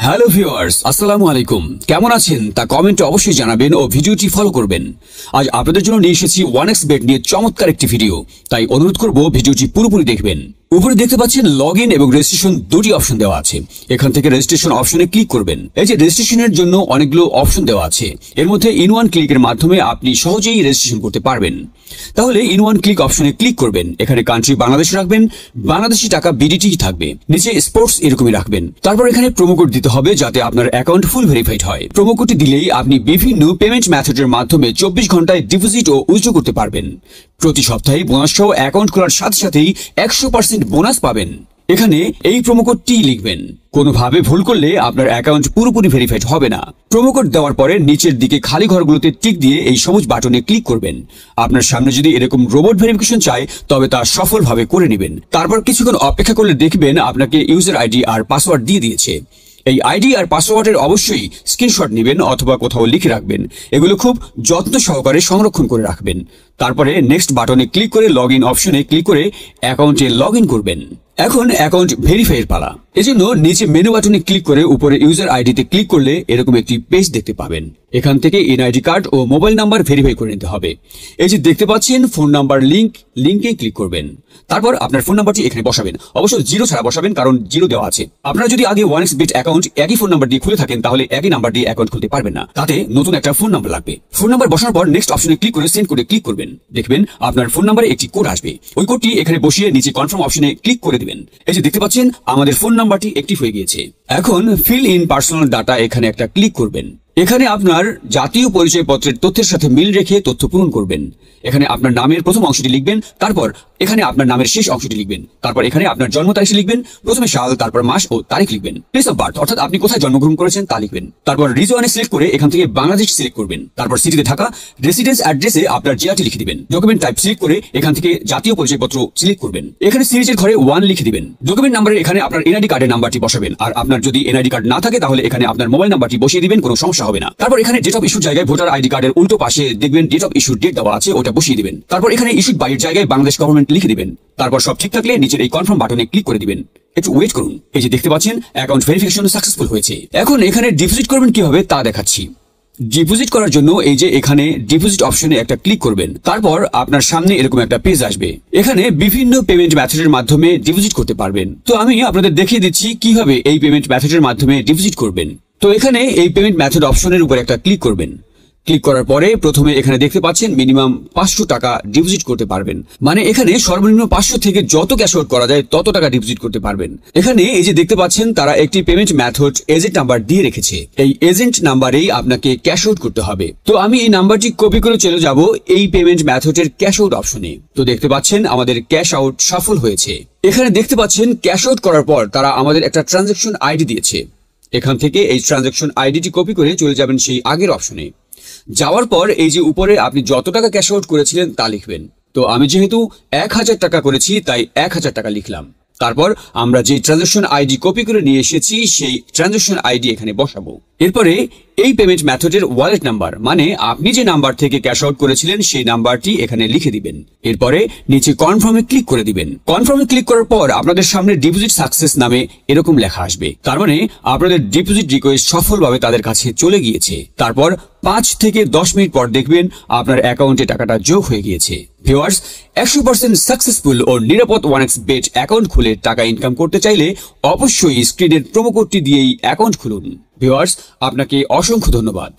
Hello viewers, আসসালামু আলাইকুম। কেমন আছেন তা কমেন্টে অবশ্যই জানাবেন ও ভিডিওটি ফলো করবেন। আজ আপনাদের জন্য নিয়ে এসেছি 1xBet নিয়ে চমৎকার একটি ভিডিও, তাই অনুরোধ করব ভিডিওটি পুরোপুরি দেখবেন। উপরে দেখতে পাচ্ছেন লগইন এবং রেজিস্ট্রেশন দুটি অপশন দেওয়া আছে। এখান থেকে রেজিস্ট্রেশন অপশনে ক্লিক করবেন। এই যে রেজিস্ট্রেশনের জন্য অনেকগুলো অপশন দেওয়া আছে, এর মধ্যে ইন ওয়ান ক্লিকের মাধ্যমে আপনি সহজেই রেজিস্ট্রেশন করতে পারবেন। তাহলে ইন ওয়ান ক্লিক অপশনে ক্লিক করবেন। এখানে কান্ট্রি বাংলাদেশ রাখবেন, বাংলাদেশি টাকা বিডিটি থাকবে, নিচে স্পোর্টস এরকমই রাখবেন। তারপর এখানে প্রোমো কোড দিতে হবে যাতে আপনার অ্যাকাউন্ট ফুল ভেরিফাইড হয়। প্রোমো কোডটি দিলেই আপনি বিভিন্ন পেমেন্ট মেথডের মাধ্যমে 24 ঘন্টায় ডিপোজিট ও উইথড্র করতে পারবেন। প্রতি সপ্তাহে বোনাস সহ অ্যাকাউন্ট খোলার সাথে সাথেই 100% বোনাস পাবেন। এখানে এই প্রোমো কোডটি লিখবেন। কোনোভাবে ভুল করলে আপনার অ্যাকাউন্ট পুরোপুরি ভেরিফাইড হবে না। প্রোমো কোড দেওয়ার পরে নিচের দিকে খালি ঘরগুলোতে টিক দিয়ে এই সবুজ বাটনে ক্লিক করবেন। আপনার সামনে যদি এরকম রোবট ভেরিফিকেশন চায় তবে তা সফলভাবে করে নেবেন। তারপর কিছুক্ষণ অপেক্ষা করলে দেখবেন আপনাকে ইউজার আইডি আর পাসওয়ার্ড দিয়ে দিয়েছে। এই আইডি আর পাসওয়ার্ডের অবশ্যই স্ক্রিনশট নেবেন অথবা কোথাও লিখে রাখবেন। এগুলো খুব যত্ন সহকারে সংরক্ষণ করে রাখবেন। তারপরে নেক্সট বাটনে ক্লিক করে লগইন অপশনে ক্লিক করে অ্যাকাউন্টে লগইন করবেন। এখন অ্যাকাউন্ট ভেরিফাইয়ের পালা। এজন্য নিচে মেনু বাটনে ক্লিক করে উপরে ইউজার আইডিতে ক্লিক করলে এরকম একটি পেজ দেখতে পাবেন। এখান থেকে এনআইডি কার্ড ও মোবাইল নাম্বার ভেরিফাই করে নিতে হবে। এই যে দেখতে পাচ্ছেন ফোন নাম্বার লিংকে ক্লিক করবেন। তারপর আপনার ফোন নাম্বারটি এখানে বসাবেন, অবশ্য জিরো ছাড়া বসাবেন কারণ জিরো দেওয়া আছে। আপনারা যদি আগে 1xBet অ্যাকাউন্ট একই ফোন নাম্বার দিয়ে খুলে থাকেন তাহলে একই নাম্বার দিয়ে অ্যাকাউন্ট খুলতে পারবেন না, তাতে নতুন একটা ফোন নাম্বার লাগবে। ফোন নাম্বার বসানোর পর নেক্সট অপশনে ক্লিক করে সেন্ড কোডে ক্লিক করবেন। দেখবেন আপনার ফোন নাম্বারে একটি কোড আসবে। ওই কোডটি এখানে বসিয়ে নিচে কনফার্ম অপশনে ক্লিক করে দিবেন। এই যে দেখতে পাচ্ছেন আমাদের ফোন নাম্বারটি অ্যাক্টিভ হয়ে গিয়েছে। এখন ফিল ইন পার্সোনাল ডাটা এখানে একটা ক্লিক করবেন। এখানে আপনার জাতীয় পরিচয়পত্রের তথ্যের সাথে মিল রেখে তথ্য পূরণ করবেন। এখানে আপনার নামের প্রথম অংশটি লিখবেন, তারপর এখানে আপনার নামের শেষ অংশটি লিখবেন, তারপর এখানে আপনার জন্ম তারিখ লিখবেন, প্রথমে সাল, তারপর মাস ও তারিখ লিখবেন। প্লেস অফ বার্থ অর্থাৎ আপনি কোথায় জন্মগ্রহণ করেছেন তা লিখবেন। তারপর রিজনে সিলেক্ট করে এখান থেকে বাংলাদেশ সিলেক্ট করবেন। তারপর সিটিতে থাকা রেসিডেন্স অ্যাড্রেসে আপনার জেলাটি লিখে দিবেন। ডকুমেন্ট টাইপ সিলেক্ট করে এখান থেকে জাতীয় পরিচয়পত্র সিলেক্ট করবেন। এখানে সিরিজের ঘরে 1 লিখে দিবেন। ডকুমেন্ট নাম্বারে এখানে আপনার এনআইডি কার্ডের নাম্বারটি বসাবেন। আর আপনার যদি এনআইডি কার্ড না থাকে তাহলে এখানে আপনার মোবাইল নাম্বারটি বসিয়ে দিবেন, কোনো সমস্যা হবে না। তারপর এখানে ডেট অফ ইস্যুর জায়গায় ভোটার আইডি কার্ডের উল্টো পাশে দেখবেন ডেট অফ ইস্যুর ডেট দেওয়া আছে, ওটা বসিয়ে দিবেন। তারপর এখানে ইস্যুড বাইয়ের জায়গায় বাংলাদেশ গভর্নমেন্ট লিখে দিবেন। তারপর সব ঠিক থাকলে নিচের এই কনফার্ম বাটনে ক্লিক করে দিবেন। একটু ওয়েট করুন। এই যে দেখতে পাচ্ছেন অ্যাকাউন্ট ভেরিফিকেশন সাকসেসফুল হয়েছে। এখন এখানে ডিপোজিট করবেন কিভাবে তা দেখাচ্ছি। ডিপোজিট করার জন্য এই যে এখানে ডিপোজিট অপশনে একটা ক্লিক করবেন। তারপর আপনার সামনে এরকম একটা পেজ আসবে। এখানে বিভিন্ন পেমেন্ট মেথডের মাধ্যমে ডিপোজিট করতে পারবেন। তো আমি আপনাদের দেখিয়ে দিচ্ছি কিভাবে এই পেমেন্ট মেথডের মাধ্যমে ডিপোজিট করবেন। তো এখানে এই পেমেন্ট মেথড অপশনের উপর একটা ক্লিক করবেন। ক্লিক করার পরে প্রথমে এখানে দেখতে পাচ্ছেন মিনিমাম 500 টাকা ডিপোজিট করতে পারবেন। মানে এখানে সর্বনিম্ন 500 থেকে যত ক্যাশ আউট করা যায় তত টাকা ডিপোজিট করতে পারবেন। এখানে এই যে দেখতে পাচ্ছেন তারা একটি পেমেন্ট মেথড এজেন্ট নাম্বার দিয়ে রেখেছে। এই এজেন্ট নাম্বারেই আপনাকে ক্যাশ আউট করতে হবে। তো আমি এই নাম্বারটি কপি করে চলে যাব এই পেমেন্ট মেথডের ক্যাশ আউট অপশনে। তো দেখতে পাচ্ছেন আমাদের ক্যাশ আউট সফল হয়েছে। এখানে দেখতে পাচ্ছেন ক্যাশ আউট করার পর তারা আমাদের একটা ট্রানজাকশন আইডি দিয়েছে। এখান থেকে এই ট্রানজাকশন আইডিটি কপি করে চলে যাবেন সেই আগের অপশনে। যাওয়ার পর এই যে উপরে আপনি যত টাকা ক্যাশ আউট করেছিলেন তা লিখবেন। তো আমি যেহেতু 1000 টাকা করেছি তাই 1000 টাকা লিখলাম। তারপর আমরা যে ট্রানজাকশন আইডি কপি করে নিয়ে এসেছি সেই ট্রানজাকশন আইডি এখানে বসাবো। এরপরে এই পেমেন্ট মেথডের ওয়ালেট নাম্বার, মানে আপনি যে নাম্বার থেকে ক্যাশ আউট করেছিলেন সেই নাম্বারটি এখানে লিখে দিবেন। এরপরে নিচে কনফার্মে ক্লিক করে দিবেন। কনফার্মে ক্লিক করার পর আপনাদের সামনে ডিপোজিট সাকসেস নামে এরকম লেখা আসবে। তার মানে আপনাদের ডিপোজিট রিকোয়েস্ট সফলভাবে তাদের কাছে চলে গিয়েছে। তারপর 5 থেকে 10 মিনিট পর দেখবেন আপনার অ্যাকাউন্টে টাকাটা যোগ হয়ে গিয়েছে। ভিউয়ার্স, 100% সাকসেসফুল ও নিরাপদ 1xBet অ্যাকাউন্ট খুলে টাকা ইনকাম করতে চাইলে অবশ্যই স্ক্রিনের প্রোমো কোডটি দিয়েই অ্যাকাউন্ট খুলুন। ভিউয়ার্স, আপনাকে অসংখ্য ধন্যবাদ।